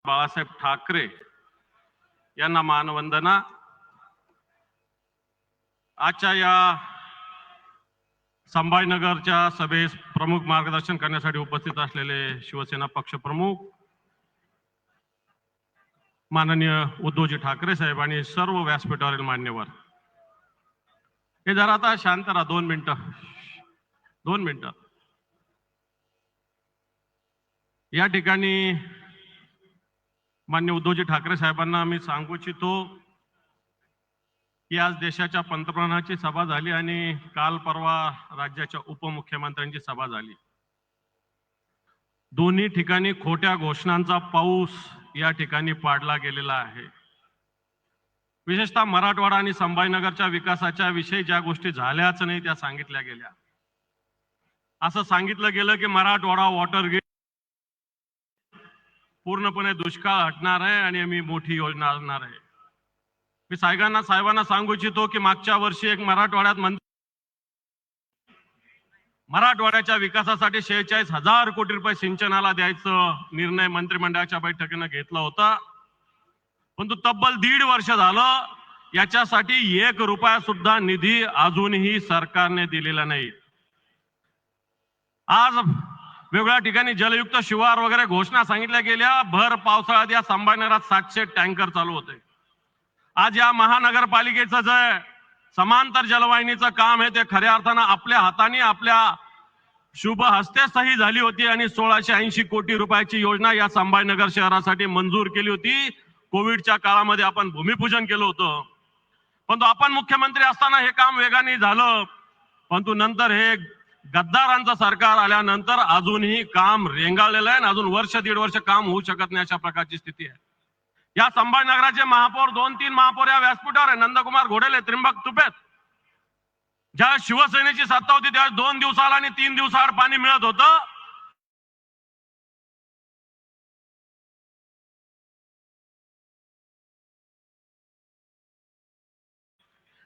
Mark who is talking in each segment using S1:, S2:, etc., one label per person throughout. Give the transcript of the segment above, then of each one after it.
S1: बाळासाहेब ठाकरे यांना मानवंदना। आजच्या या संभाजीनगरच्या सभेस प्रमुख मार्गदर्शन करण्यासाठी उपस्थित असलेले शिवसेना पक्षप्रमुख माननीय उद्धवजी ठाकरे साहेब आणि सर्व व्यासपीठावरील मान्यवर, हे जरा आता शांत राहा, 2 मिनिटं। या ठिकाणी माननीय उद्धवजी ठाकरे साहेबांना मी सांगू इच्छितो की आज देशाच्या पंतप्रधानांची सभा झाली आणि काल परवा राज्याच्या उपमुख्यमंत्र्यांची सभा झाली। दोन्ही ठिकाणी खोट्या घोषणांचा पाऊस या ठिकाणी पाडला गेलेला आहे। विशेषतः मराठवाडा आणि संभाजीनगरच्या विकासाच्या विषयी ज्या गोष्टी झाल्याच नाही त्या सांगितल्या गेल्या। असं सांगितलं गेलं की मराठवाडा वॉटर गेट पूर्णपणे दुष्काळ हटणार आहे आणि आम्ही मोठी योजना आणणार आहे। मी साहेबांना सांगू इच्छितो की मागच्या वर्षी एक मराठवाड्याच्या विकासासाठी 46,000 कोटी रुपये सिंचनाला द्यायचं निर्णय मंत्रिमंडळाच्या बैठकीने घेतला होता, परंतु तब्बल 1.5 वर्ष झालं याच्यासाठी 1 रुपया सुद्धा निधी अजूनही सरकारने दिलेला नाही। आज वेगवेगळ्या ठिकाणी जलयुक्त शिवार वगैरे घोषणा सांगितल्या गेल्या। भर पावसाळ्यात या संभाजीनगरात 700 टँकर चालू होते। आज या महानगरपालिकेचं जे समांतर जलवाहिनीचं काम आहे ते खऱ्या अर्थानं आपल्या हाताने आपल्या शुभ हस्ते सही झाली होती आणि 1680 कोटी रुपयाची योजना या संभाजीनगर शहरासाठी मंजूर केली होती। कोविडच्या काळामध्ये आपण भूमिपूजन केलं होतं, परंतु आपण मुख्यमंत्री असताना हे काम वेगाने झालं, परंतु नंतर हे गद्दारांचं सरकार आल्यानंतर अजूनही काम रेंगाळलेलं आहे। अजून 1-1.5 वर्ष काम होऊ शकत नाही अशा प्रकारची स्थिती आहे। या संभाजीनगराचे महापौर 2-3 महापौर या व्यासपीठावर आहे, नंदकुमार घोडेले, त्रिंबक तुपेत। ज्या शिवसेनेची सत्ता होती त्या 2 दिवसाला आणि 3 दिवसाआड पाणी मिळत होतं।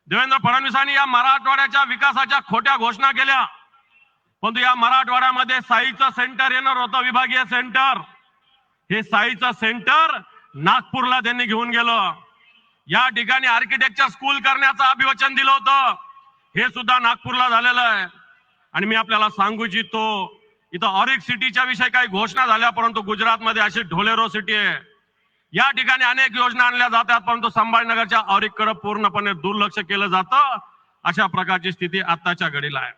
S1: देवेंद्र फडणवीसांनी या मराठवाड्याच्या विकासाच्या खोट्या घोषणा केल्या, परंतु या मराठवाड्यामध्ये साईचं सेंटर येणार होतं, विभागीय सेंटर। हे साईचं सेंटर नागपूरला त्यांनी घेऊन गेलं। या ठिकाणी आर्किटेक्चर स्कूल करण्याचं अभिवचन दिलं होतं, हे सुद्धा नागपूरला झालेलं आहे। आणि मी आपल्याला सांगू इच्छितो इथं ऑरिक सिटीच्या विषयी काही घोषणा झाल्या, परंतु गुजरातमध्ये अशी ढोलेरो सिटी आहे। या ठिकाणी अनेक योजना आणल्या जातात, परंतु संभाजीनगरच्या ऑरिककडे पूर्णपणे दुर्लक्ष केलं जातं। अशा प्रकारची स्थिती आताच्या घडीला आहे।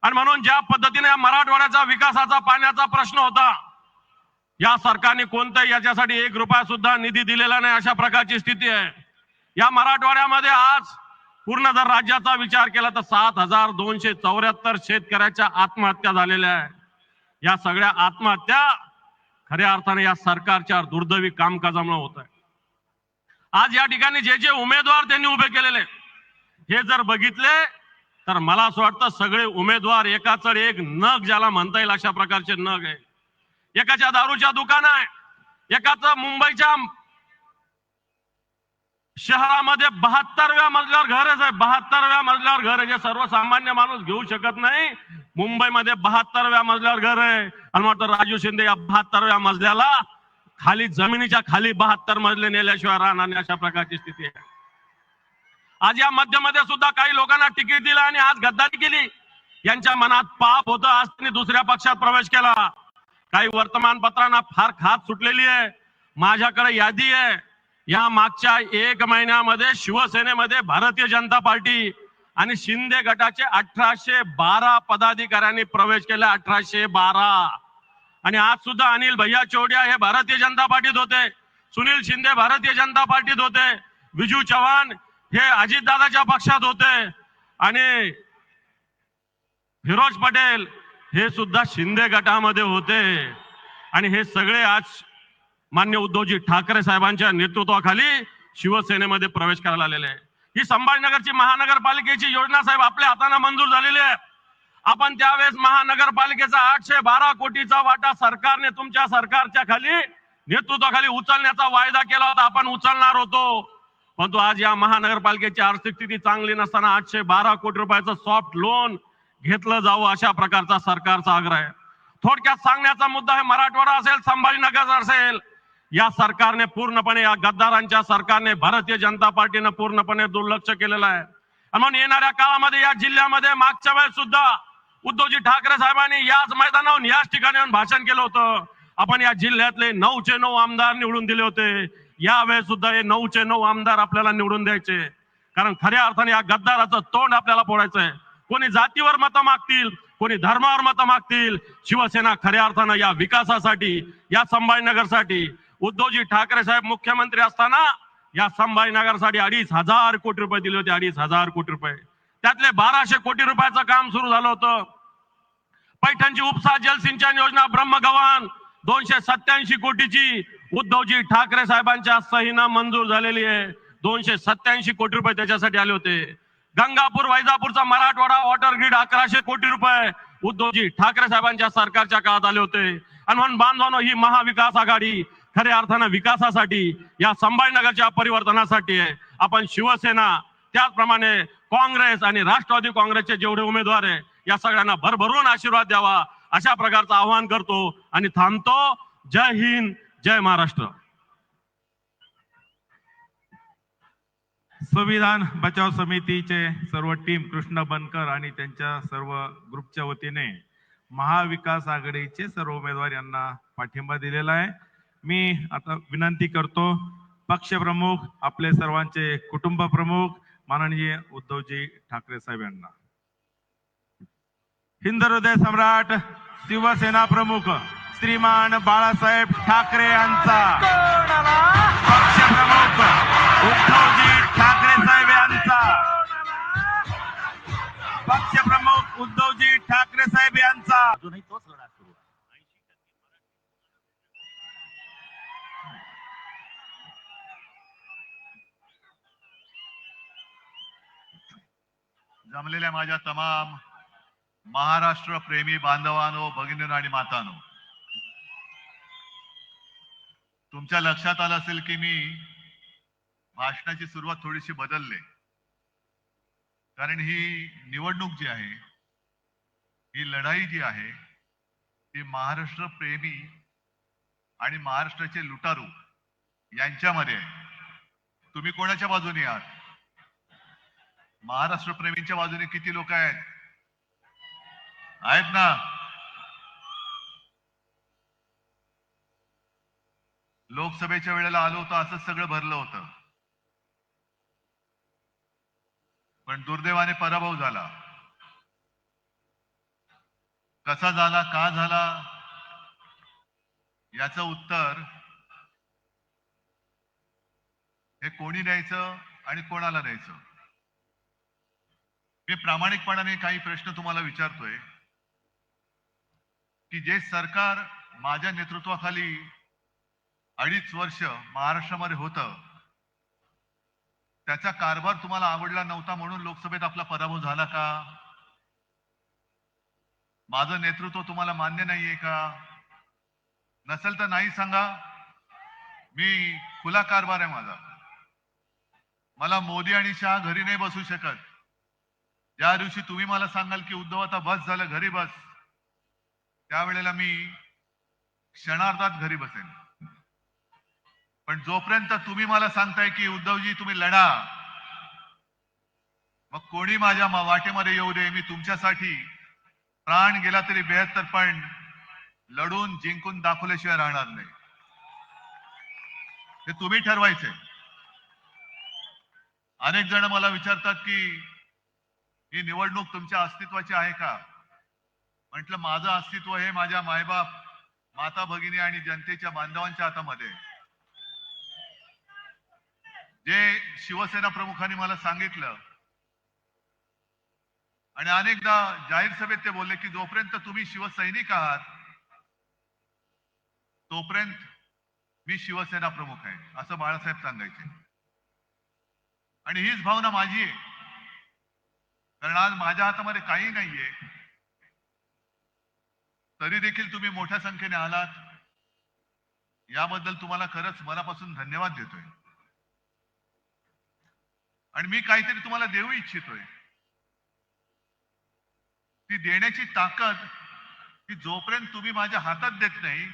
S1: आणि म्हणून ज्या पद्धतीने या मराठवाड्याचा विकासाचा पाण्याचा प्रश्न होता, या सरकारने कोणत्याही याच्यासाठी 1 रुपया सुद्धा निधी दिलेला नाही अशा प्रकारची स्थिती आहे। या मराठवाड्यामध्ये आज पूर्ण जर राज्याचा विचार केला तर 7,274 शेतकऱ्याच्या आत्महत्या झालेल्या आहे। या सगळ्या आत्महत्या खऱ्या अर्थाने या सरकारच्या दुर्दैवी कामकाजामुळे होत आहे। आज या ठिकाणी जे उमेदवार त्यांनी उभे केलेले हे जर बघितले तर मला असं वाटतं सगळे उमेदवार एकाचड एक नग ज्याला म्हणता येईल अशा प्रकारचे नग आहे। एकाच्या दारूच्या दुकान आहे, एकाचं मुंबईच्या शहरामध्ये 72व्या मजल्यावर घर आहे। 72व्या मजल्यावर घर आहे, जे सर्वसामान्य माणूस घेऊ शकत नाही। मुंबईमध्ये 72व्या मजल्यावर घर आहे आणि वाटतं राजू शिंदे या 72व्या मजल्याला खाली जमिनीच्या खाली 72 मजले नेल्याशिवाय राहणार नाही अशा प्रकारची स्थिती आहे। आज या मध्यमध्ये सुद्धा काही लोकांना तिकीट दिलं आणि आज गद्दारी केली। यांच्या मनात पाप होतं, आज त्यांनी दुसऱ्या पक्षात प्रवेश केला। काही वर्तमानपत्रांना फार खात सुटलेली आहे। माझ्याकडे यादी आहे, या मागच्या 1 महिन्यामध्ये शिवसेनेमध्ये भारतीय जनता पार्टी आणि शिंदे गटाचे 1812 पदाधिकाऱ्यांनी प्रवेश केला। 1812। आणि आज सुद्धा अनिल भैया चौडिया हे भारतीय जनता पार्टीत होते, सुनील शिंदे भारतीय जनता पार्टीत होते, विजू चव्हाण हे अजितदादाच्या पक्षात होते आणि फिरोज पटेल हे सुद्धा शिंदे गटामध्ये होते। आणि हे सगळे आज मान्य उद्धवजी ठाकरे साहेबांच्या नेतृत्वाखाली शिवसेनेमध्ये प्रवेश करायला आलेले आहे। ही संभाजीनगरची महानगरपालिकेची योजना साहेब आपल्या हाताने मंजूर झालेली आहे। आपण त्यावेळेस महानगरपालिकेचा 812 कोटीचा वाटा सरकारने तुमच्या सरकारच्या खाली नेतृत्वाखाली उचलण्याचा वायदा केला होता, आपण उचलणार होतो, परंतु आज या महानगरपालिकेची आर्थिक स्थिती चांगली नसताना 812 कोटी रुपयाचं सॉफ्ट लोन घेतलं जावं अशा प्रकारचा सरकारचा आग्रह आहे। थोडक्यात सांगण्याचा मुद्दा आहे, मराठवाडा असेल संभाजीनगर असेल या सरकारने पूर्णपणे, या गद्दारांच्या सरकारने, भारतीय जनता पार्टीने पूर्णपणे दुर्लक्ष केलेलं आहे. म्हणून येणाऱ्या काळामध्ये या जिल्ह्यामध्ये मागच्या वेळेस सुद्धा उद्धवजी ठाकरे साहेबांनी याच मैदानावर, याच ठिकाणी येऊन भाषण केलं होतं. आपण या जिल्ह्यातले 9चे 9 आमदार निवडून दिले होते. यावेळेस सुद्धा हे 9चे 9 आमदार आपल्याला निवडून द्यायचे, कारण खऱ्या अर्थाने या गद्दाराचं तोंड आपल्याला फोडायचंय. कोणी जातीवर मतं मागतील, कोणी धर्मावर मतं मागतील. शिवसेना खऱ्या अर्थानं या विकासासाठी, या संभाजीनगरसाठी, उद्धवजी ठाकरे साहेब मुख्यमंत्री असताना या संभाजीनगरसाठी 2,500 कोटी रुपये दिले होते. 2,500 कोटी रुपये, त्यातले 1,200 कोटी रुपयाचं काम सुरू झालं होतं. पैठणची उपसा जलसिंचन योजना ब्रह्मगव्हाण 287 कोटीची उद्धवजी ठाकरे साहेबांच्या सहीनं मंजूर झालेली आहे. 287 कोटी रुपये त्याच्यासाठी आले होते. गंगापूर वैजापूरचा मराठवाडा वॉटर ग्रीड 1,100 कोटी रुपये उद्धवजी ठाकरे साहेबांच्या सरकारच्या काळात आले होते. आणि म्हणून बांधवांनो, ही महाविकास आघाडी खऱ्या अर्थानं विकासासाठी, या संभाजीनगरच्या परिवर्तनासाठी आहे. आपण शिवसेना, त्याचप्रमाणे काँग्रेस आणि राष्ट्रवादी काँग्रेसचे जेवढे उमेदवार आहे या सगळ्यांना भरभरून आशीर्वाद द्यावा, अशा प्रकारचं आवाहन करतो आणि थांबतो. जय हिंद, जय महाराष्ट्र.
S2: संविधान बचाव समितीचे सर्व टीम, कृष्ण बनकर आणि त्यांच्या सर्व ग्रुपच्या वतीने महाविकास आघाडीचे सर्व उमेदवार यांना पाठिंबा दिलेला आहे. मी आता विनंती करतो पक्षप्रमुख, आपले सर्वांचे कुटुंब प्रमुख माननीय उद्धवजी ठाकरे साहेब यांना. हिंद हृदय सम्राट शिवसेना प्रमुख श्रीमान बाळासाहेब ठाकरे यांचा, पक्षप्रमुख उद्धवजी ठाकरे साहेब यांचा, पक्षप्रमुख उद्धवजी ठाकरे साहेब यांचा.
S3: अजूनही तोच लढा सुरू आहे.
S4: जमलेल्या माझ्या तमाम महाराष्ट्र प्रेमी बांधवांनो, भगिनींनो आणि मातांनो, तुमच्या लक्षात आलं असेल की मी भाषणाची सुरुवात थोडीशी बदलले, कारण ही निवडणूक जी आहे, ही लढाई जी आहे, ती महाराष्ट्र प्रेमी आणि महाराष्ट्राचे लुटारू यांच्यामध्ये आहे. तुम्ही कोणाच्या बाजूने आहात? महाराष्ट्र प्रेमींच्या बाजूने किती लोक आहेत ना? लोकसभेच्या वेळेला आलो होतो, असंच सगळं भरलं होतं, पण दुर्दैवाने पराभव झाला. कसा झाला, का झाला, याचं उत्तर हे कोणी द्यायचं आणि कोणाला द्यायचं? मी प्रामाणिकपणाने काही प्रश्न तुम्हाला विचारतोय की जे सरकार माझ्या नेतृत्वाखाली 2.5 वर्ष महाराष्ट्रामध्ये होतं, त्याचा कारभार तुम्हाला आवडला नव्हता म्हणून लोकसभेत आपला पराभव झाला का? माझं नेतृत्व तुम्हाला मान्य नाहीये का? नसेल तर नाही सांगा. मी खुला कारभार आहे माझा. मला मोदी आणि शहा घरी नाही बसू शकत. ज्या दिवशी तुम्ही मला सांगाल की उद्धव आता बस झालं, घरी बस, त्यावेळेला मी क्षणार्धात घरी बसेन. पण जोपर्यंत तुम्ही मला सांगताय की उद्धवजी तुम्ही लढा, मग कोणी माझ्या वाटेमध्ये येऊ दे, मी तुमच्यासाठी प्राण गेला तरी बेहत्तर, पण लढून जिंकून दाखवल्याशिवाय राहणार नाही. हे तुम्ही ठरवायचे. अनेक जण मला विचारतात की ही निवडणूक तुमच्या अस्तित्वाची आहे का? म्हटलं, माझं अस्तित्व हे माझ्या मायबाप, माता भगिनी आणि जनतेच्या बांधवांच्या हातामध्ये. जे शिवसेना प्रमुखांनी मला सांगितलं आणि अनेकदा जाहीर सभेत ते बोलले की जोपर्यंत तुम्ही शिवसैनिक आहात तोपर्यंत मी शिवसेना प्रमुख आहे, असं बाळासाहेब सांगायचे. आणि हीच भावना माझी आहे, कारण आज माझ्या हातामध्ये काही नाहीये, तरी देखील तुम्ही मोठ्या संख्येने आलात. याबद्दल तुम्हाला खरंच मनापासून धन्यवाद देतोय. आणि मी काहीतरी तुम्हाला देऊ इच्छितोय. ती देण्याची ताकद ही जोपर्यंत तुम्ही माझ्या हातात देत नाही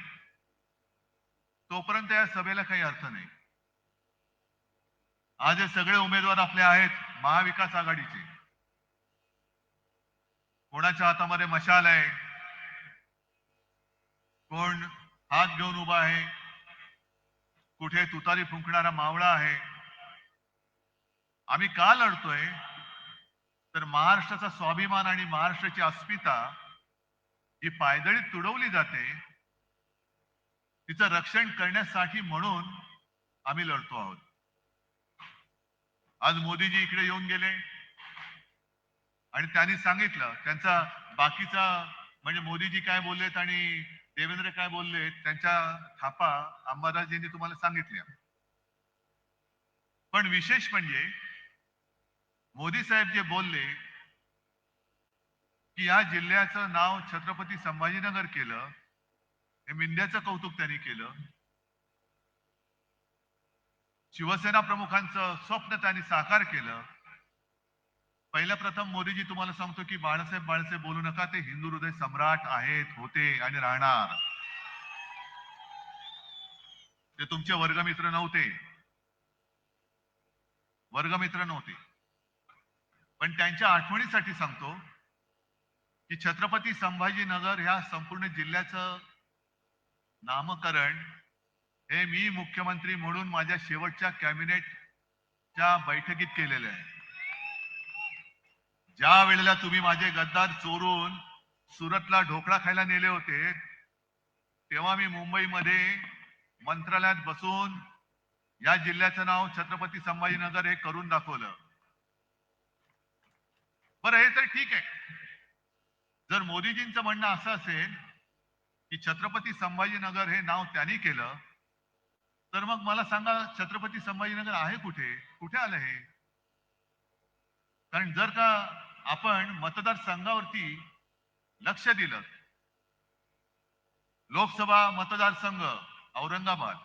S4: तोपर्यंत या सभेला काही अर्थ नाही. आज हे सगळे उमेदवार आपले आहेत महाविकास आघाडीचे. कोणाच्या हातामध्ये मशाल आहे, कोण हात घेऊन उभा आहे, कुठे तुतारी फुंकणारा मावळा आहे. आम्ही का लढतोय तर महाराष्ट्राचा स्वाभिमान आणि महाराष्ट्राची अस्मिता ही पायदळीत तुडवली जाते, तिचं रक्षण करण्यासाठी म्हणून आम्ही लढतो आहोत. आज मोदीजी इकडे येऊन गेले आणि त्यांनी सांगितलं त्यांचा बाकीचा म्हणजे मोदीजी काय बोललेत आणि देवेंद्र काय बोललेत त्यांच्या थापा अंबादासजींनी तुम्हाला सांगितल्या. पण विशेष म्हणजे मोदी साहेब जे बोलले की या जिल्ह्याचं नाव छत्रपती संभाजीनगर केलं, हे मिंद्याचं कौतुक त्यांनी केलं. शिवसेना प्रमुखांचं स्वप्न त्यांनी साकार केलं. पहिल्या प्रथम मोदीजी तुम्हाला सांगतो की बाळासाहेब बोलू नका, ते हिंदू हृदय सम्राट आहेत, होते आणि राहणार. ते तुमचे वर्गमित्र नव्हते, पण त्यांच्या आठवणीसाठी सांगतो की छत्रपती संभाजीनगर ह्या संपूर्ण जिल्ह्याचं नामकरण हे मी मुख्यमंत्री म्हणून माझ्या शेवटच्या कॅबिनेटच्या बैठकीत केलेलं आहे. ज्या वेळेला तुम्ही माझे गद्दार चोरून सुरतला ढोकळा खायला नेले होते, तेव्हा मी मुंबईमध्ये मंत्रालयात बसून या जिल्ह्याचं नाव छत्रपती संभाजीनगर हे करून दाखवलं. बरं, हे तर ठीक आहे. जर मोदीजींचं म्हणणं असं असेल की छत्रपती संभाजीनगर हे नाव त्यांनी केलं, तर मग मला सांगा छत्रपती संभाजीनगर आहे कुठे, कुठे आलं हे? कारण जर का आपण मतदारसंघावरती लक्ष दिलं, लोकसभा मतदारसंघ औरंगाबाद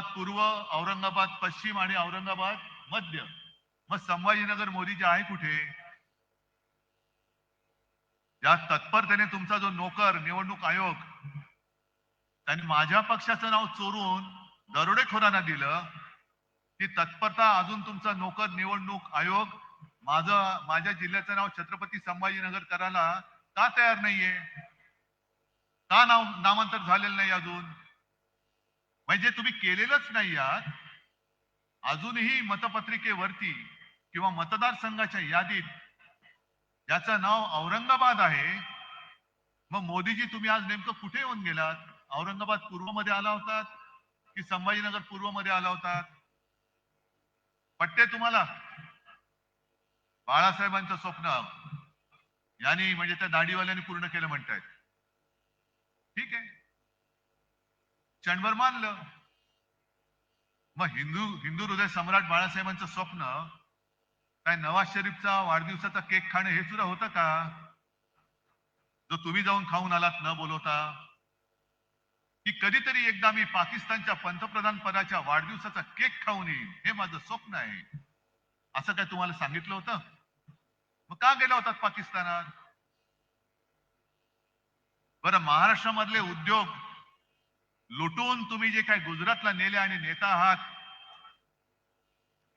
S4: पूर्व, औरंगाबाद पश्चिम आणि औरंगाबाद मध्य, मग संभाजीनगर मोदीजी आहे कुठे? या तत्परतेने तुमचा जो नोकर निवडणूक आयोग त्यांनी माझ्या पक्षाचं नाव चोरून दरोडेखोरांना दिलं, ती तत्परता अजून तुमचा नोकर निवडणूक आयोग माझ्या जिल्ह्याचं नाव छत्रपती संभाजीनगर करायला का तयार नाहीये? का नामांतर झालेलं नाही अजून? म्हणजे तुम्ही केलेलंच नाही आहात. अजूनही मतपत्रिकेवरती किंवा मतदारसंघाच्या यादीत ज्याचं नाव औरंगाबाद आहे, मग मोदीजी तुम्ही आज नेमकं कुठे येऊन गेलात? औरंगाबाद पूर्व मध्ये आला होतात की संभाजीनगर पूर्व मध्ये आला होतात? पटते तुम्हाला? बाळासाहेबांचं स्वप्न यांनी म्हणजे त्या दाढीवाल्यांनी पूर्ण केलं म्हणतायत. ठीक आहे, क्षणभर मानलं. मग हिंदू हृदय सम्राट बाळासाहेबांचं स्वप्न काय नवाज शरीफचा वाढदिवसाचा केक खाणं हे सुद्धा होतं का? जो तुम्ही जाऊन खाऊन आलात न बोलवता, की कधीतरी एकदा मी पाकिस्तानच्या पंतप्रधान पदाच्या वाढदिवसाचा केक खाऊन येईन, हे माझं स्वप्न आहे, असं काय तुम्हाला सांगितलं होतं? मग का गेला होतात पाकिस्तानात? बरं, महाराष्ट्रामधले उद्योग लुटून तुम्ही जे काय गुजरातला नेले आणि नेता आहात,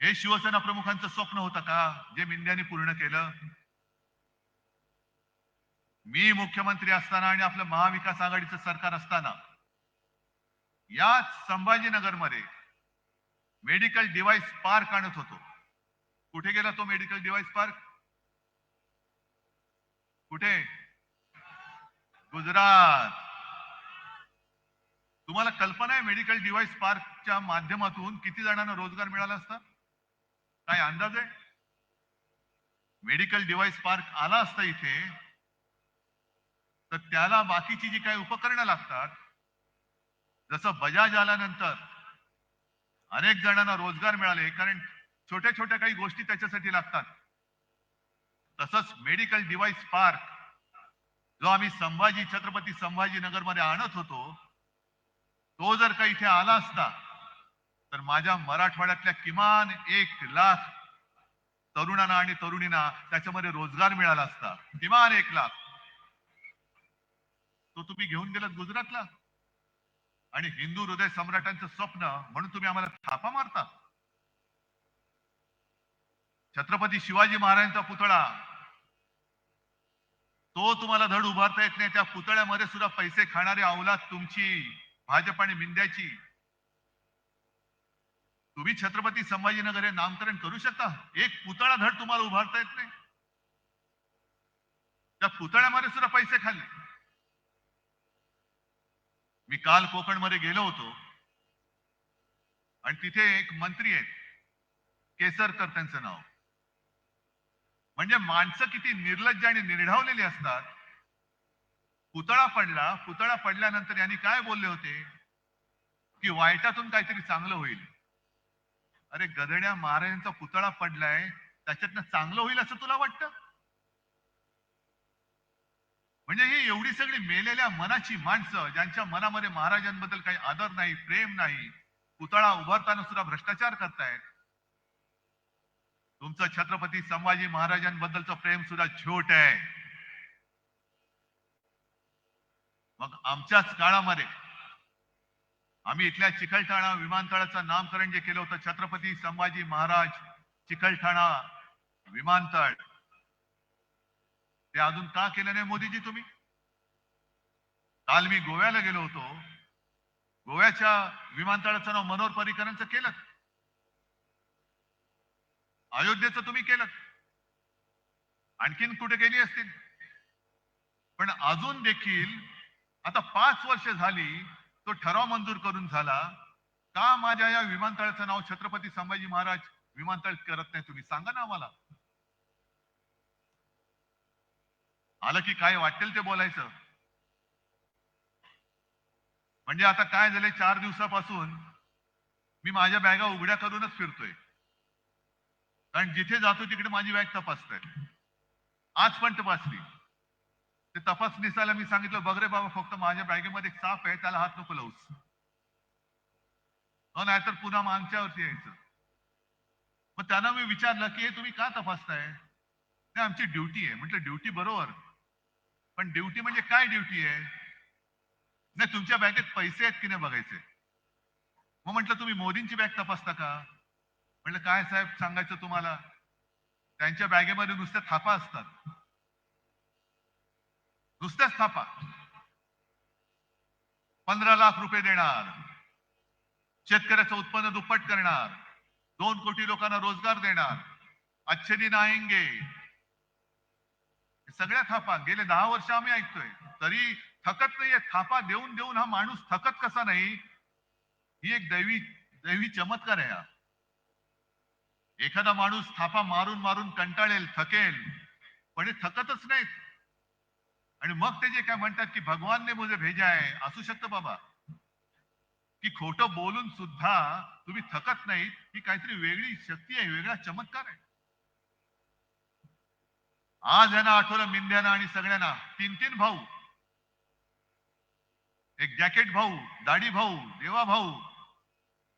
S4: हे शिवसेना प्रमुखांचं स्वप्न होतं का, जे मिंद्याने पूर्ण केलं? मी मुख्यमंत्री असताना आणि आपलं महाविकास आघाडीचं सरकार असताना याच संभाजीनगरमध्ये मेडिकल डिव्हाइस पार्क आणत होतो. कुठे गेला तो मेडिकल डिव्हाइस पार्क? कुठे? गुजरात. तुम्हाला कल्पना आहे मेडिकल डिव्हाइस पार्कच्या माध्यमातून किती जणांना रोजगार मिळाला असता? काय अंदाज आहे? मेडिकल डिव्हाइस पार्क आला असता इथे तर त्याला बाकीची जी काही उपकरणं लागतात, जसं बजाज आल्यानंतर अनेक जणांना रोजगार मिळाले, कारण छोट्या छोट्या काही गोष्टी त्याच्यासाठी लागतात, तसंच मेडिकल डिव्हाइस पार्क जो आम्ही छत्रपती संभाजीनगर मध्ये आणत होतो, तो जर का इथे आला असता तर माझ्या मराठवाड्यातल्या किमान 1,00,000 तरुणांना आणि तरुणींना त्याच्यामध्ये रोजगार मिळाला असता. किमान 1,00,000. तो तुम्ही घेऊन गेलात गुजरातला. आणि हिंदू हृदय सम्राटांचं स्वप्न म्हणून तुम्ही आम्हाला थापा मारता? छत्रपती शिवाजी महाराजांचा पुतळा तो तुम्हाला धड उभारता येत नाही. त्या पुतळ्यामध्ये सुद्धा पैसे खाणारी अवलाद तुमची, भाजप आणि मिंद्याची. तुम्ही छत्रपती संभाजीनगर हे नामकरण करू शकता? एक पुतळा धड तुम्हाला उभारता येत नाही. त्या पुतळ्यामध्ये सुद्धा पैसे खाल्ले. मी काल कोकणमध्ये गेलो होतो आणि तिथे एक मंत्री आहेत, केसरकर त्यांचं नाव. म्हणजे माणसं किती निर्लज्ज आणि निर्ढावलेली असतात. पुतळा पडल्यानंतर यांनी काय बोलले होते की वाईटातून काहीतरी चांगलं होईल. अरे गधड्या, महाराजांचा पुतळा पडलाय, त्याच्यातनं चांगलं होईल असं तुला वाटतं? म्हणजे ही एवढी सगळी मेलेल्या मनाची माणसं, ज्यांच्या मनामध्ये महाराजांबद्दल काही आदर नाही, प्रेम नाही, पुतळा उभारताना सुद्धा भ्रष्टाचार करतायत. तुमचं छत्रपती संभाजी महाराजांबद्दलचं प्रेम सुद्धा झोट आहे. मग आमच्याच काळामध्ये आम्ही इथल्या चिकलठाणा विमानतळाचं नामकरण जे केलं होतं, छत्रपती संभाजी महाराज चिकलठाणा विमानतळ, ते अजून का केलं नाही मोदीजी तुम्ही? काल मी गोव्याला गेलो होतो. गोव्याच्या विमानतळाचं नाव मनोहर पर्रीकरांचं केलं. अयोध्येचं तुम्ही केलं. आणखीन कुठे केली असतील. पण अजून देखील आता 5 वर्ष झाली तो ठराव मंजूर करून झाला. का माझ्या या विमानतळाचं नाव छत्रपती संभाजी महाराज विमानतळ करत नाही तुम्ही? सांगा ना आम्हाला. आलं की काय वाटेल ते बोलायचं. म्हणजे आता काय झालंय, 4 दिवसापासून मी माझ्या बॅगा उघड्या करूनच फिरतोय. कारण जिथे जातो तिकडे माझी बॅग तपासताय. आज पण तपासली. ते तपासणीसाला मी सांगितलं, बघ रे बाबा, फक्त माझ्या बॅगेमध्ये एक साप आहे, त्याला हात नको लावूस. नाहीतर पुन्हा आमच्यावरती यायचं. मग त्यांना मी विचारलं की हे तुम्ही का तपासताय? नाही, आमची ड्युटी आहे. म्हटलं ड्युटी बरोबर, पण ड्युटी म्हणजे काय ड्युटी आहे? नाही, तुमच्या बॅगेत पैसे आहेत की नाही बघायचे. मग म्हटलं तुम्ही मोदींची बॅग तपासता का? म्हटलं काय साहेब सांगायचं तुम्हाला, त्यांच्या बॅगेमध्ये नुसत्या थापा असतात. नुसत्याच थापा. 15 लाख रुपये देणार, शेतकऱ्याचं उत्पन्न दुप्पट करणार, 2 कोटी लोकांना रोजगार देणार, अच्छे दिन आएंगे. सगळ्या थापा गेले 10 वर्ष आम्ही ऐकतोय, तरी थकत नाहीये. थापा देऊन देऊन हा माणूस थकत कसा नाही? ही एक दैवी चमत्कार आहे हा. एखादा माणूस थापा मारून मारून कंटाळेल, थकेल, पण हे थकतच नाहीत. आणि मग ते जे काय म्हणतात की भगवान ने मुझे भेजा है, असू शकतं बाबा, की खोटं बोलून सुद्धा तुम्ही थकत नाहीत. ही काहीतरी वेगळी शक्ती आहे, वेगळा चमत्कार आहे. आज यांना आठवलं मिंद्याना आणि सगळ्यांना. 3 भाऊ, एक जॅकेट भाऊ, दाढी भाऊ, देवा भाऊ,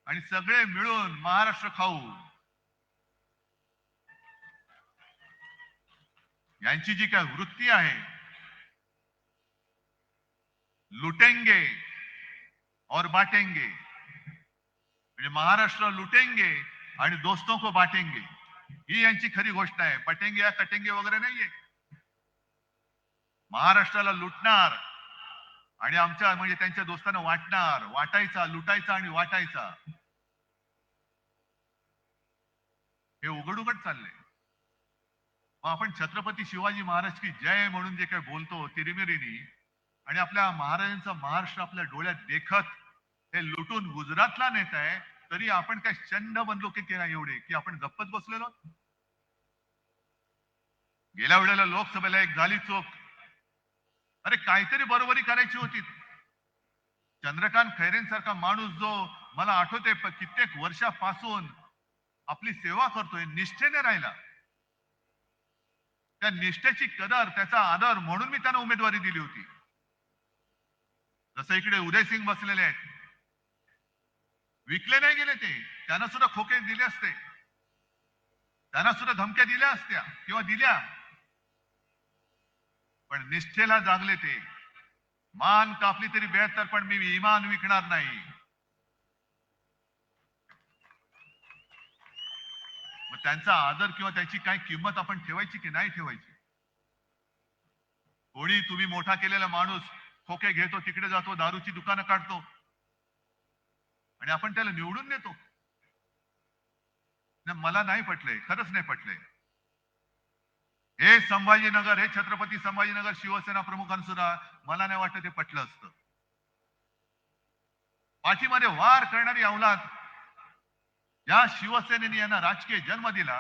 S4: आणि सगळे मिळून महाराष्ट्र खाऊ. यांची जी काय वृत्ती आहे, लुटेंगे और बांटेंगे, म्हणजे महाराष्ट्र लुटेंगे आणि दोस्तों को बांटेंगे, ही यांची खरी गोष्ट आहे. पटेंगे या कटेंगे वगैरे नाहीये. महाराष्ट्राला लुटणार आणि आमच्या म्हणजे त्यांच्या दोस्तांना वाटणार, वाटायचा, लुटायचा आणि वाटायचा, हे उघड उघड चाललंय. मग आपण छत्रपती शिवाजी महाराज की जय म्हणून जे काय बोलतो तिरिमिरीनी, आणि आपल्या महाराजांचा महाराष्ट्र आपल्या डोळ्यात देखत हे लुटून गुजरातला नेत आहे, तरी आपण काय चंड बनलो की केला एवढे की आपण गप्पच बसलेलो? गेल्या वेळेला लोकसभेला एक झाली चोक. अरे काहीतरी बरोबरी करायची होती. चंद्रकांत खैरेंसारखा माणूस जो मला आठवते कित्येक वर्षापासून आपली सेवा करतोय, निष्ठेने राहिला. त्या निष्ठेची कदर, त्याचा आदर म्हणून मी त्यांना उमेदवारी दिली होती. जसं इकडे उदयसिंग बसलेले आहेत, विकले नाही गेले ते. त्यांना सुद्धा खोके दिले असते, त्यांना सुद्धा धमक्या दिल्या असत्या किंवा दिल्या, पण निष्ठेला जागले ते. मान कापली तरी 72, पण मी इमान विकणार नाही. मग त्यांचा आदर किंवा त्याची काय किंमत आपण ठेवायची की नाही ठेवायची? कोणी तुम्ही मोठा केलेला माणूस खोके घेतो, तिकडे जातो, दारूची दुकानं काढतो आणि आपण त्याला निवडून देतो. नाही, मला नाही पटलंय, खरंच नाही पटलंय. हे संभाजीनगर, हे छत्रपती संभाजीनगर शिवसेना प्रमुखांसुद्धा मला नाही वाटत हे पटलं असतं. पाठीमध्ये वार करणारी अवलाद, या शिवसेनेने यांना राजकीय जन्म दिला,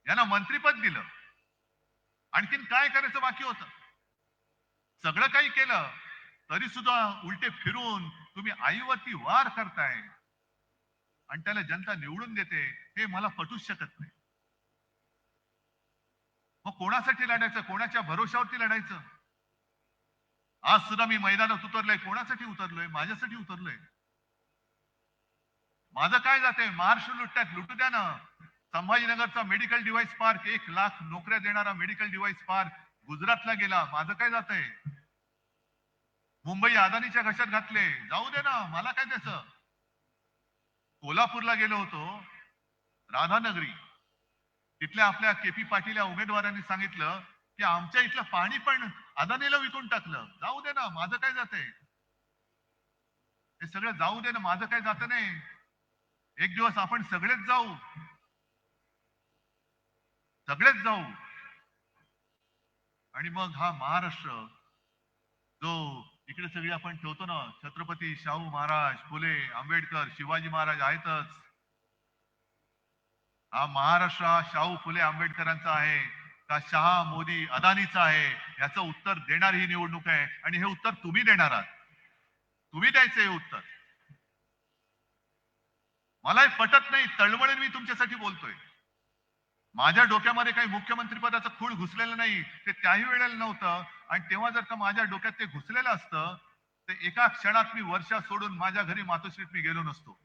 S4: यांना मंत्रिपद दिलं, आणखीन काय करायचं बाकी होतं? सगळं काही केलं तरी सुद्धा उलटे फिरून तुम्ही आईवरती वार करताय आणि त्याला जनता निवडून देते, हे मला पटूच शकत नाही. मग कोणासाठी लढायचं? कोणाच्या भरोशावरती लढायचं? आज सुद्धा मी मैदानात उतरलोय. कोणासाठी उतरलोय? माझ्यासाठी उतरलोय. माझं काय जातंय? महाराष्ट्र लुटतात, लुटू द्या ना. संभाजीनगरचा मेडिकल डिव्हाइस पार्क, 1,00,000 नोकऱ्या देणारा मेडिकल डिव्हाइस पार्क गुजरातला गेला. माझं काय जातंय? मुंबई अदानीच्या घशात घातले, जाऊ दे ना, मला काय त्याचं. कोल्हापूरला गेलो होतो, राधानगरी, तिथल्या आपल्या केपी पाटील या उमेदवारांनी सांगितलं की आमच्या इथलं पाणी पण अदानीला विकून टाकलं. जाऊ दे ना, माझं काय जातंय? हे सगळं जाऊ दे ना, माझं काय जात नाही. एक दिवस आपण सगळेच जाऊ, सगळेच जाऊ आणि मग हा महाराष्ट्र जो इकडे सगळी आपण ठेवतो ना, छत्रपती शाहू महाराज, फुले, आंबेडकर, शिवाजी महाराज आहेतच. हा महाराष्ट्र हा शाहू फुले आंबेडकरांचा आहे का शहा मोदी अदानीचा आहे? याचं उत्तर देणारी ही निवडणूक आहे आणि हे उत्तर तुम्ही देणार आहात. तुम्ही द्यायचं हे उत्तर. मला हे पटत नाही, तळमळीने मी तुमच्यासाठी बोलतोय. माझ्या डोक्यामध्ये काही मुख्यमंत्री पदाचं खूळ घुसलेलं नाही, ते त्याही वेळेला नव्हतं. आणि तेव्हा जर का माझ्या डोक्यात ते घुसलेलं असतं तर एका क्षणात मी वर्षा सोडून माझ्या घरी मातोश्रीत मी गेलो नसतो.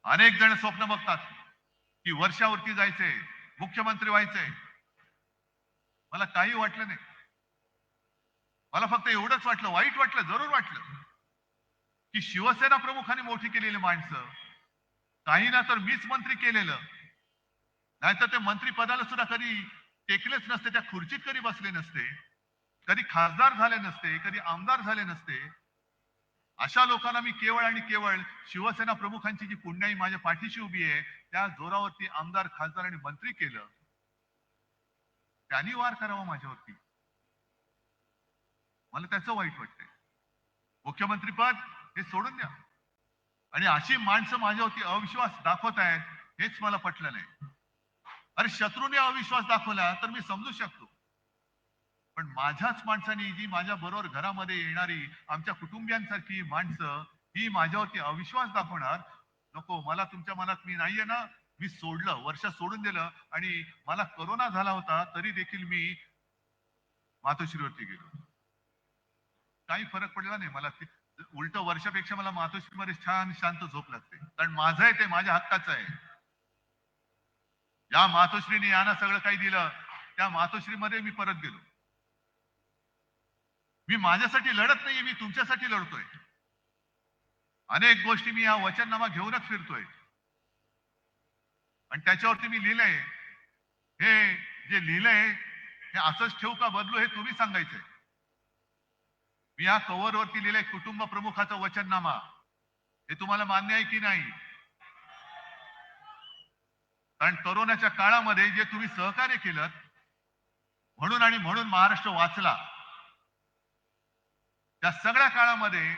S4: अनेक जण स्वप्न बघतात की वर्षावरती जायचंय, मुख्यमंत्री व्हायचंय. मला काही वाटलं नाही. मला फक्त एवढंच वाटलं, वाईट वाटलं, जरूर वाटलं की शिवसेना प्रमुखांनी मोठी केलेली माणसं, काही ना तर मीच मंत्री केलेलं, नाहीतर ते मंत्री पदाला सुद्धा कधी टेकलेच नसते, त्या खुर्चीत कधी बसले नसते, कधी खासदार झाले नसते, कधी आमदार झाले नसते. अशा लोकांना मी केवळ आणि केवळ शिवसेना प्रमुखांची जी पुण्याई माझ्या पाठीशी उभी आहे त्या जोरावरती आमदार, खासदार आणि मंत्री केलं. त्यांनी वार करावा माझ्यावरती, मला त्याचं वाईट वाटतंय. मुख्यमंत्रीपद हे सोडून द्या. आणि अशी माणसं माझ्यावरती अविश्वास दाखवत आहेत, हेच मला पटलं नाही. अरे शत्रूने अविश्वास दाखवला तर मी समजू शकतो, पण माझ्याच माणसांनी, जी माझ्या बरोबर घरामध्ये येणारी आमच्या कुटुंबियांसारखी माणसं, ही माझ्यावरती अविश्वास दाखवणार नको. मला तुमच्या मनात मी नाहीये ना. मी सोडलं, वर्ष सोडून दिलं आणि मला कोरोना झाला होता तरी देखील मी मातोश्रीवरती गेलो. काही फरक पडला नाही मला. उलट वर्षापेक्षा मला मातोश्रीमध्ये छान शांत झोप लागते, कारण माझं आहे ते, माझ्या हक्काचं आहे. या मातोश्रीने यांना सगळं काही दिलं, त्या मातोश्रीमध्ये मी परत गेलो. मी माझ्यासाठी लढत नाहीये, मी तुमच्यासाठी लढतोय. अनेक गोष्टी मी या वचननामा घेऊनच फिरतोय आणि त्याच्यावरती मी लिहिलंय. हे जे लिहिलंय हे असंच ठेवू का बदलू, हे तुम्ही सांगायचंय. मी या कव्हरवरती लिहिलंय कुटुंब प्रमुखाचा वचननामा. हे तुम्हाला मान्य आहे की नाही? कारण कोरोनाच्या काळामध्ये जे तुम्ही सहकार्य केलं, म्हणून आणि म्हणून महाराष्ट्र वाचला. त्या सगळ्या काळामध्ये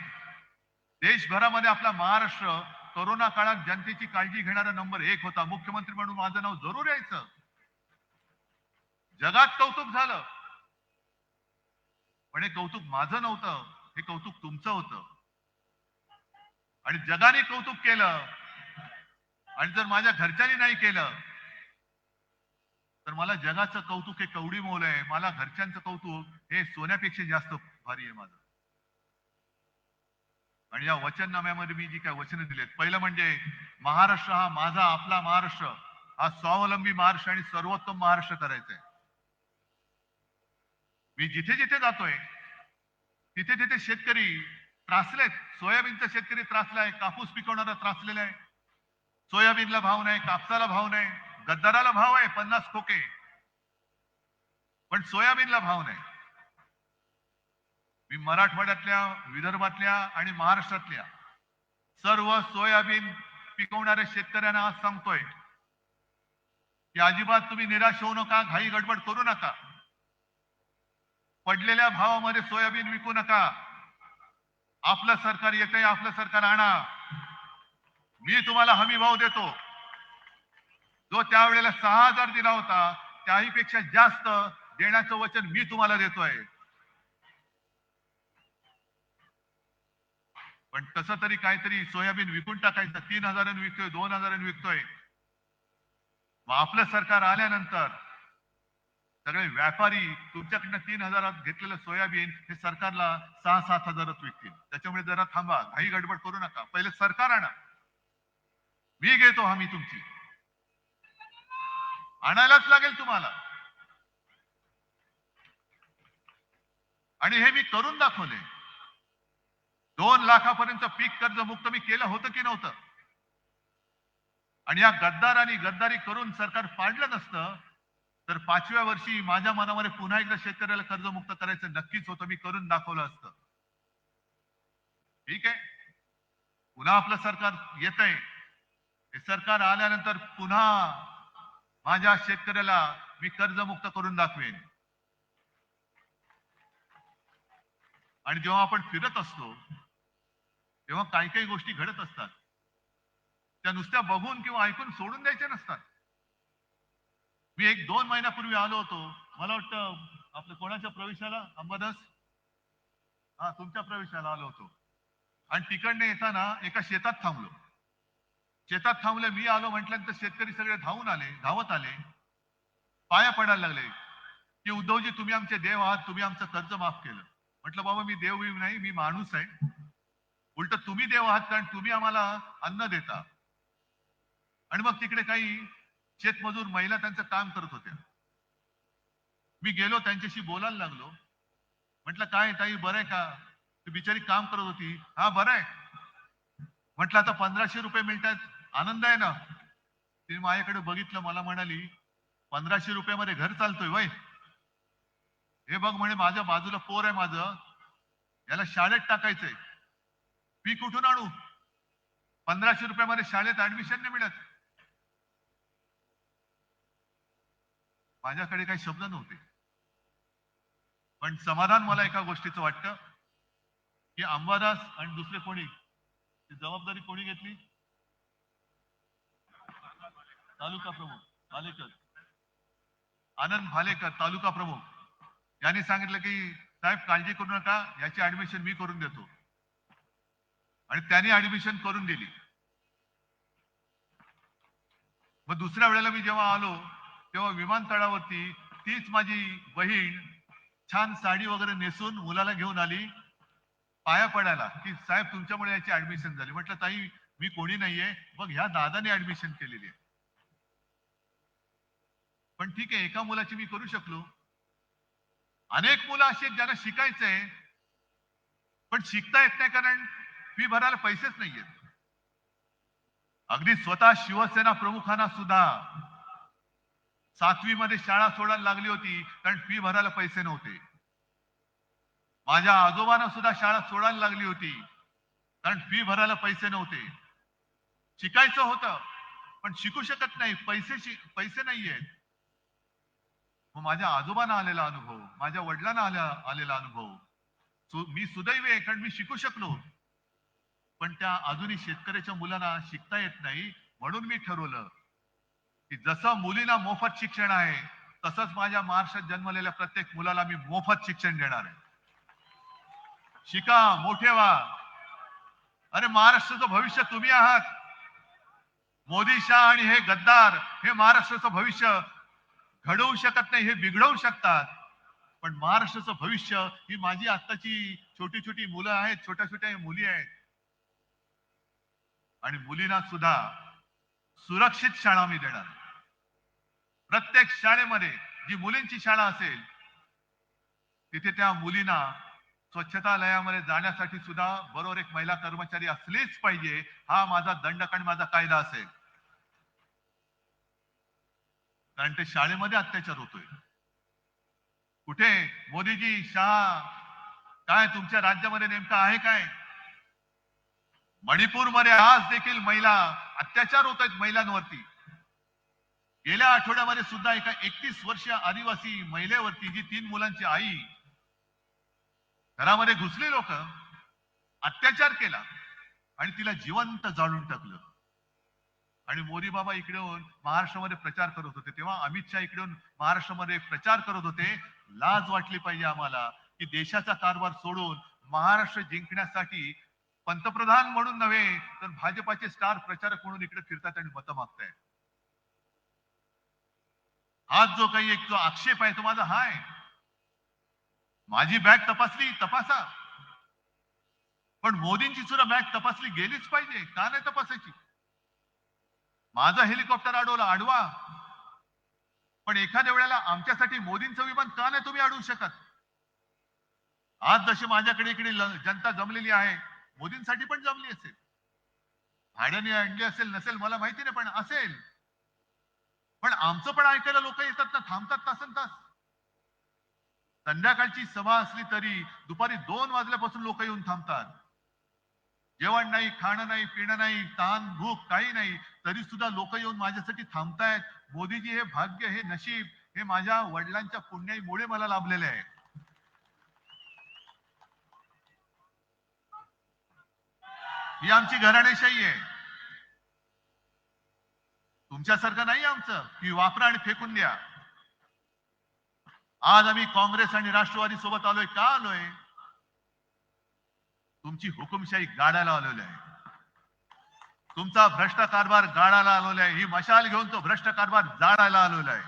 S4: देशभरामध्ये आपला महाराष्ट्र कोरोना काळात जनतेची काळजी घेणारा नंबर 1 होता. मुख्यमंत्री म्हणून माझं नाव जरूर यायचं. जगात कौतुक झालं, पण हे कौतुक माझं नव्हतं, हे कौतुक तुमचं होतं. आणि जगाने कौतुक केलं आणि जर माझ्या घरच्यांनी नाही केलं तर मला जगाचं कौतुक हे कवडी मोल आहे, मला घरच्यांचं कौतुक हे सोन्यापेक्षा जास्त भारी आहे माझं. आणि या वचननाम्यामध्ये मी जी काय वचनं दिलेत, पहिलं म्हणजे महाराष्ट्र हा माझा, आपला महाराष्ट्र हा स्वावलंबी महाराष्ट्र आणि सर्वोत्तम महाराष्ट्र करायचा आहे. मी जिथे जिथे जातोय तिथे तिथे शेतकरी त्रासलेत. सोयाबीनचा शेतकरी त्रासलाय, कापूस पिकवणारा त्रासलेला आहे. सोयाबीनला भाव नाही, कापसाला भाव नाही, गद्दाराला भाव आहे 50 खोके, पण सोयाबीनला भाव नाही. मी मराठवाड्यातल्या, विदर्भातल्या आणि महाराष्ट्रातल्या सर्व सोयाबीन पिकवणाऱ्या शेतकऱ्यांना आज सांगतोय की अजिबात तुम्ही निराश होऊ नका, घाई गडबड करू नका. पडलेल्या भावामध्ये सोयाबीन विकू नका. आपलं सरकार येतंय, आपलं सरकार आणा. मी तुम्हाला हमी भाव देतो. जो त्यावेळेला 6,000 दिला होता त्याही पेक्षा जास्त देण्याचं वचन मी तुम्हाला देतोय. पण कसं तरी काहीतरी सोयाबीन विकून टाकायचं. 3,000 विकतोय, 2,000 विकतोय. मग आपलं सरकार आल्यानंतर सगळे व्यापारी तुमच्याकडनं 3,000 घेतलेलं सोयाबीन हे सरकारला 6,000-7,000 विकतील. त्याच्यामुळे जरा थांबा, घाई गडबड करू नका. पहिले सरकार आणा, मी घेतो हमी तुमची. आणायलाच लागेल तुम्हाला. आणि हे मी करून दाखवले. 2 लाखापर्यंत पीक कर्ज मुक्त मी केलं होतं की नव्हतं? आणि या गद्दारांनी गद्दारी करून सरकार पाडलं नसतं तर 5व्या वर्षी माझ्या मनामध्ये पुन्हा एकदा शेतकऱ्याला कर्जमुक्त करायचं नक्कीच होतं. मी करून दाखवलं असतं. ठीक आहे, पुन्हा आपलं सरकार येतंय. हे सरकार आल्यानंतर पुन्हा माझ्या शेतकऱ्याला मी कर्जमुक्त करून दाखवेन. आणि जेव्हा आपण फिरत असतो तेव्हा काही काही गोष्टी घडत असतात. त्या नुसत्या बघून किंवा ऐकून सोडून द्यायच्या नसतात. मी 1-2 महिन्यापूर्वी आलो होतो. मला वाटतं आपलं कोणाच्या प्रवेशाला, अंबादास, हा तुमच्या प्रवेशाला आलो होतो. आणि तिकडने येताना एका शेतात थांबलो. शेतात थांबले, मी आलो म्हटल्यानंतर शेतकरी सगळे धावत आले, पाया पडायला लागले की उद्धवजी तुम्ही आमचे देव आहात, तुम्ही आमचं कर्ज माफ केलं. म्हटलं बाबा मी देव नाही, मी माणूस आहे. उलट तुम्ही देव आहात कारण तुम्ही आम्हाला अन्न देता. आणि मग तिकडे काही शेतमजूर महिला त्यांचं काम करत होत्या. मी गेलो त्यांच्याशी बोलायला लागलो. म्हटलं काय ताई बरं आहे का? ती बिचारी काम करत होती. हा बरं आहे. म्हटलं आता 1,500 रुपये मिळतात, आनंद आहे ना? तिने माझ्याकडे बघितलं, मला म्हणाली 1,500 रुपयामध्ये घर चालतोय वय? हे बघ म्हणे माझ्या बाजूला पोर आहे माझं, याला शाळेत टाकायचंय. फी कुठून आणू? 1,500 रुपयामध्ये शाळेत ऍडमिशन नाही मिळत. माझ्याकडे काही शब्द नव्हते. पण समाधान मला एका गोष्टीचं वाटतं की अंबादास आणि दुसरे कोणी ती जबाबदारी कोणी घेतली? तालुका प्रमुख भालेकर, आनंद भालेकर तालुका प्रमुख यांनी सांगितलं की साहेब काळजी करू नका, याची ऍडमिशन मी करून देतो. आणि त्यांनी ऍडमिशन करून दिली. मग दुसऱ्या वेळेला मी जेव्हा आलो तेव्हा विमानतळावरती तीच माझी बहीण छान साडी वगैरे नेसून मुलाला घेऊन आली पाया पडायला की साहेब तुमच्यामुळे याची ऍडमिशन झाली. म्हटलं ताई मी कोणी नाहीये, बघ ह्या दादाने ऍडमिशन केलेली आहे. पण ठीक आहे, एका मुलाची मी करू शकलो. अनेक मुलं अशी आहेत ज्यांना शिकायचंय पण शिकता येत नाही कारण फी भरायला पैसेच नाहीयेत. अगदी स्वतः शिवसेना प्रमुखांना सुद्धा 7वी मध्ये शाळा सोडायला लागली होती कारण फी भरायला पैसे नव्हते. माझ्या आजोबांना सुद्धा शाळा सोडायला लागली होती कारण फी भरायला पैसे नव्हते. शिकायचं होतं पण शिकू शकत नाही, पैसे नाहीयेत. मग माझ्या आजोबांना आलेला अनुभव, माझ्या वडिलांना आलेला अनुभव, मी सुदैवी आहे कारण मी शिकू शकलो. पण त्या अजूनही शेतकऱ्याच्या मुलांना शिकता येत नाही. म्हणून मी ठरवलं की जसं मुलींना मोफत शिक्षण आहे तसंच माझ्या महाराष्ट्रात जन्मलेल्या प्रत्येक मुलाला मी मोफत शिक्षण देणार आहे. शिका, मोठे व्हा. अरे महाराष्ट्राचं भविष्य तुम्ही आहात. मोदी शाह आणि हे गद्दार हे महाराष्ट्राचं भविष्य घडवू शकत नाही, हे बिघडवू शकतात. पण महाराष्ट्राचं भविष्य ही माझी आत्ताची छोटी छोटी मुलं आहेत, छोट्या छोट्या मुली आहेत. आणि मुलींना सुद्धा सुरक्षित शाळा मी देणार. प्रत्येक शाळेमध्ये जी मुलींची शाळा असेल तिथे त्या मुलींना स्वच्छतालयामध्ये जाण्यासाठी सुद्धा बरोबर एक महिला कर्मचारी असलीच पाहिजे, हा माझा दंडक आणि माझा कायदा असेल. कारण ते शाळेमध्ये अत्याचार होतोय. कुठे मोदीजी, शहा, काय तुमच्या राज्यामध्ये नेमकं आहे काय? मणिपूरमध्ये आज देखील महिला अत्याचार होत आहेत महिलांवरती. गेल्या आठवड्यामध्ये सुद्धा एका 31 वर्षीय आदिवासी महिलेवरती, जी 3 मुलांची आई, घरामध्ये घुसली लोक, अत्याचार केला आणि तिला जिवंत जाळून टाकलं. आणि मोदी बाबा इकडे येऊन महाराष्ट्रामध्ये प्रचार करत होते, तेव्हा अमित शहा इकडे येऊन महाराष्ट्रामध्ये प्रचार करत होते. लाज वाटली पाहिजे आम्हाला की देशाचा कारभार सोडून महाराष्ट्र जिंकण्यासाठी पंतप्रधान म्हणून नव्हे तर भाजपाचे स्टार प्रचारक म्हणून इकडे फिरतात आणि मतं मागतायत. आज जो काही एक जो आक्षेप आहे तो माझा हा आहे. माझी बॅग तपासली, तपासा, पण मोदींची सुद्धा बॅग तपासली गेलीच पाहिजे. का नाही तपासायची? माझं हेलिकॉप्टर अडवा, पण एखाद्या वेळेला आमच्यासाठी मोदींचं विमान का नाही तुम्ही अडवू शकत? आज जशी माझ्याकडे इकडे जनता जमलेली आहे, मोदींसाठी पण जमली असेल. भाड्याने आणली असेल नसेल मला माहिती नाही, पण असेल. पण आमचं पण ऐकायला लोक येतात ना, थांबतात तासंतास. संध्याकाळची सभा असली तरी दुपारी 2 वाजल्यापासून लोक येऊन थांबतात. जेवण नाही, खाणं नाही, पिणं नाही, ताण भूक काही नाही, तरी सुद्धा लोक येऊन माझ्यासाठी थांबतायत. मोदीजी, हे भाग्य, हे नशीब, हे माझ्या वडिलांच्या पुण्याईमुळे मला लाभलेले आहे. ही आमची घराणेशाही आहे. तुमच्यासारखं नाही आमचं की वापरा आणि फेकून द्या. आज आम्ही काँग्रेस आणि राष्ट्रवादी सोबत आलोय. का आलोय? तुमची हुकुमशाही गाडायला आलेलो आहे. तुमचा भ्रष्ट कारभार गाडायला आलेला आहे. ही मशाल घेऊन तो भ्रष्ट कारभार जाळायला आलेला आहे.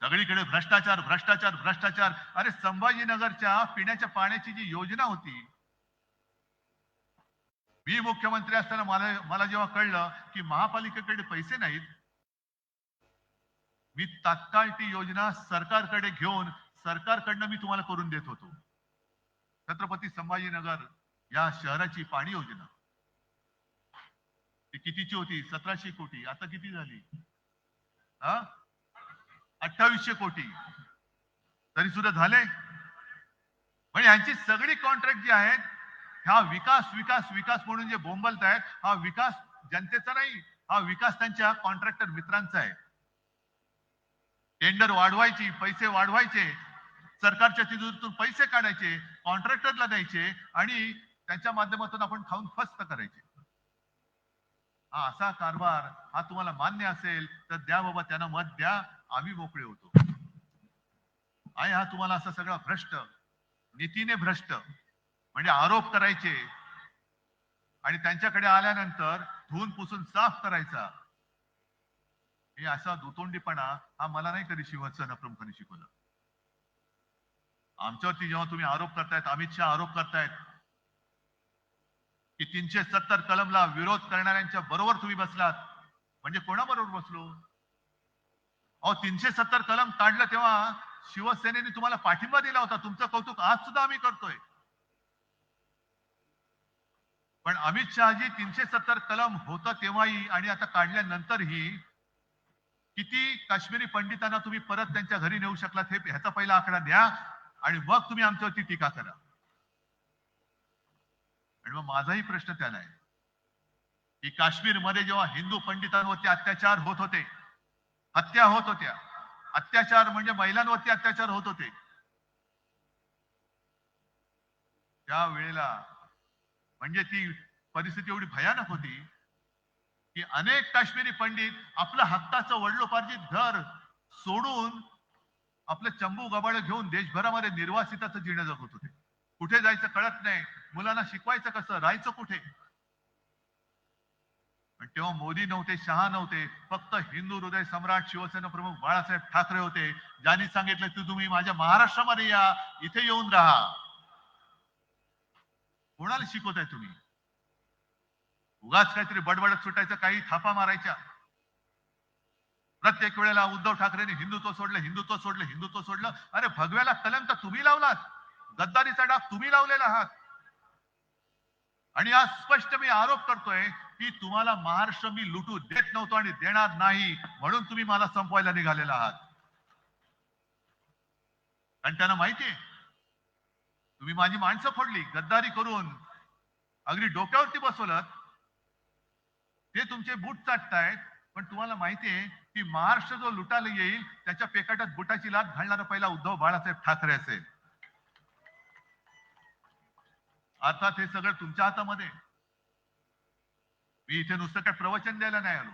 S4: सगळीकडे भ्रष्टाचार, भ्रष्टाचार, भ्रष्टाचार. अरे, संभाजीनगरच्या पिण्याच्या पाण्याची जी योजना होती, मी मुख्यमंत्री असताना मला जेव्हा कळलं की महापालिकेकडे पैसे नाहीत, मी तात्काळ ती योजना सरकारकडे घेऊन सरकारकडनं मी तुम्हाला करून देत होतो. छत्रपती संभाजीनगर या शहराची पाणी योजना ती कितीची होती? 1700 कोटी. आता किती झाली? 2800 कोटी. तरी सुद्धा झाले. म्हणजे यांची सगळी कॉन्ट्रॅक्ट जी आहेत, हा विकास विकास विकास म्हणून जे बोंबलतायत, हा विकास जनतेचा नाही, हा विकास त्यांच्या कॉन्ट्रॅक्टर मित्रांचा आहे. टेंडर वाढवायची, पैसे वाढवायचे, सरकारच्या तिजोरीतून पैसे काढायचे, कॉन्ट्रॅक्टरला द्यायचे आणि त्यांच्या माध्यमातून आपण खाऊन फस्त करायचे. हा असा कारभार हा तुम्हाला मान्य असेल तर द्या बाबा, त्यांना मत द्या, आम्ही मोकळे होतो. आणि हा तुम्हाला असा सगळा भ्रष्ट, नीतीने भ्रष्ट, म्हणजे आरोप करायचे आणि त्यांच्याकडे आल्यानंतर धुवून पुसून साफ करायचा, हे असा दुतोंडीपणा हा मला नाही कधी शिवसेना प्रमुखांनी शिकवलं. आमच्यावरती जेव्हा तुम्ही आरोप करतायत, अमित शहा आरोप करतायत की 370 कलमला विरोध करणाऱ्यांच्या बरोबर तुम्ही बसलात, म्हणजे कोणाबरोबर बसलो? 370 कलम काढलं तेव्हा शिवसेनेने तुम्हाला पाठिंबा दिला होता. तुमचं कौतुक आज सुद्धा आम्ही करतोय. पण अमित शहाजी 370 कलम होतं तेव्हाही आणि आता काढल्यानंतरही किती काश्मीरी पंडितांना तुम्ही परत त्यांच्या घरी नेऊ शकलात, हे ह्याचा पहिला आकडा द्या आणि मग तुम्ही आमच्यावरती टीका करा. आणि मग माझाही प्रश्न त्याला आहे की काश्मीरमध्ये जेव्हा हिंदू पंडितांवरती अत्याचार होत होते, हत्या होत होत्या, अत्याचार म्हणजे महिलांवरती अत्याचार होत होते, त्यावेळेला म्हणजे ती परिस्थिती एवढी भयानक होती की अनेक काश्मीरी पंडित आपलं हक्काचं वडलोपार्जित घर सोडून आपलं चंबू गबाळ घेऊन देशभरामध्ये निर्वासिताचं जीणं जगत होते. कुठे जायचं कळत नाही, मुलांना शिकवायचं कसं, राहायचं कुठे. तेव्हा मोदी नव्हते, शहा नव्हते, फक्त हिंदू हृदय सम्राट शिवसेना प्रमुख बाळासाहेब ठाकरे होते, ज्यांनी सांगितलं की तुम्ही माझ्या महाराष्ट्रामध्ये या, इथे येऊन राहा. कोणाला शिकवताय तुम्ही? उगाच काहीतरी बडबडत सुटायचं, काही थापा मारायच्या. प्रत्येक वेळेला उद्धव ठाकरेंनी हिंदुत्व सोडलं, हिंदुत्व सोडलं, हिंदुत्व सोडलं. अरे भगव्याला कलंक तुम्ही लावलात, गद्दारीचा डाग तुम्ही लावलेला आहात. आणि आज स्पष्ट मी आरोप करतोय की तुम्हाला महाराष्ट्र मी लुटू देत नव्हतो आणि देणार नाही, म्हणून तुम्ही मला संपवायला निघालेला आहात. कारण त्यांना माहितीये तुम्ही माझी माणसं फोडली, गद्दारी करून अगदी डोक्यावरती बसवलं. ते तुमचे बूट चाटतायत, पण तुम्हाला माहितीये की महाराष्ट्र जो लुटायला येईल त्याच्या पेकाटात बुटाची लाथ घालणारा पहिला उद्धव बाळासाहेब ठाकरे असेल. अर्थात हे सगळं तुमच्या हातामध्ये. मी इथे नुसतं काय प्रवचन द्यायला नाही आलो.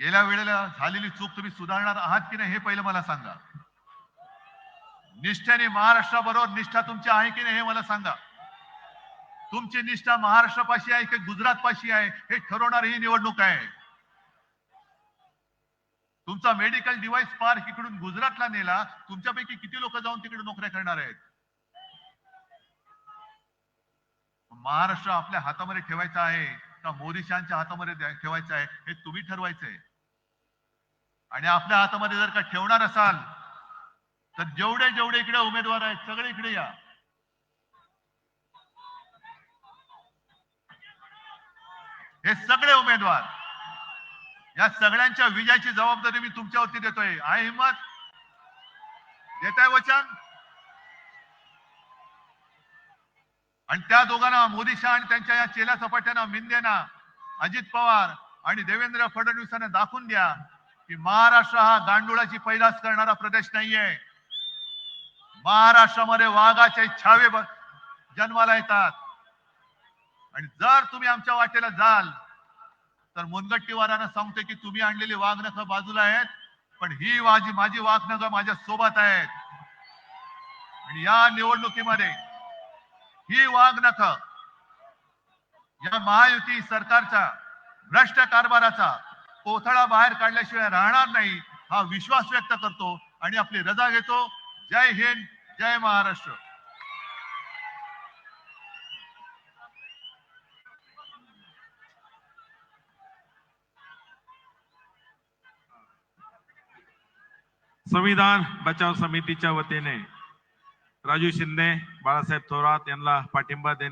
S4: गेल्या वेळेला झालेली चूक तुम्ही सुधारणार आहात की नाही हे पहिलं मला सांगा. निष्ठेने महाराष्ट्राबरोबर निष्ठा तुमची आहे की नाही हे मला सांगा. तुमची निष्ठा महाराष्ट्रापाशी आहे की गुजरात पाशी आहे हे ठरवणारी ही निवडणूक आहे. तुमचा मेडिकल डिव्हाइस पार्क इकडून गुजरातला नेला, तुमच्यापैकी किती लोक जाऊन तिकडे नोकऱ्या करणार आहेत? महाराष्ट्र आपल्या हातामध्ये ठेवायचा आहे का मोदी शहांच्या हातामध्ये ठेवायचा आहे हे तुम्ही ठरवायचंय. आणि आपल्या हातामध्ये जर का ठेवणार असाल तर जेवढे जेवढे इकडे उमेदवार आहेत सगळे इकडे या. हे सगळे उमेदवार, या सगळ्यांच्या विजयाची जबाबदारी मी तुमच्यावरती देतोय. आहे हिम्मत? देताय वचन? आणि त्या दोघांना, मोदी शहा आणि त्यांच्या या चेला सपाट्यांना, मिंदेना, अजित पवार आणि देवेंद्र फडणवीसांना दाखवून द्या की महाराष्ट्र हा गांडुळाची पैदास करणारा प्रदेश नाहीये. महाराष्ट्रामध्ये वाघाचे छावे जन्माला येतात. आणि जर तुम्ही आमच्या वाटेला जाल तर मुनगट्टीवारांना सांगते की तुम्ही आणलेली वाघनखं बाजूला आहेत, पण ही माझी वाघनखं माझ्या सोबत आहेत. आणि या निवडणुकीमध्ये ही वाघनखं या महायुती सरकारचा भ्रष्ट कारभाराचा कोथळा बाहेर काढल्याशिवाय राहणार नाही हा विश्वास व्यक्त करतो आणि आपली रजा घेतो. जय हिंद, जय महाराष्ट्र.
S2: संविधान बचाव समितीच्या वतीने राजू शिंदे, बाळासाहेब थोरात यांना पाठिंबा देण्यात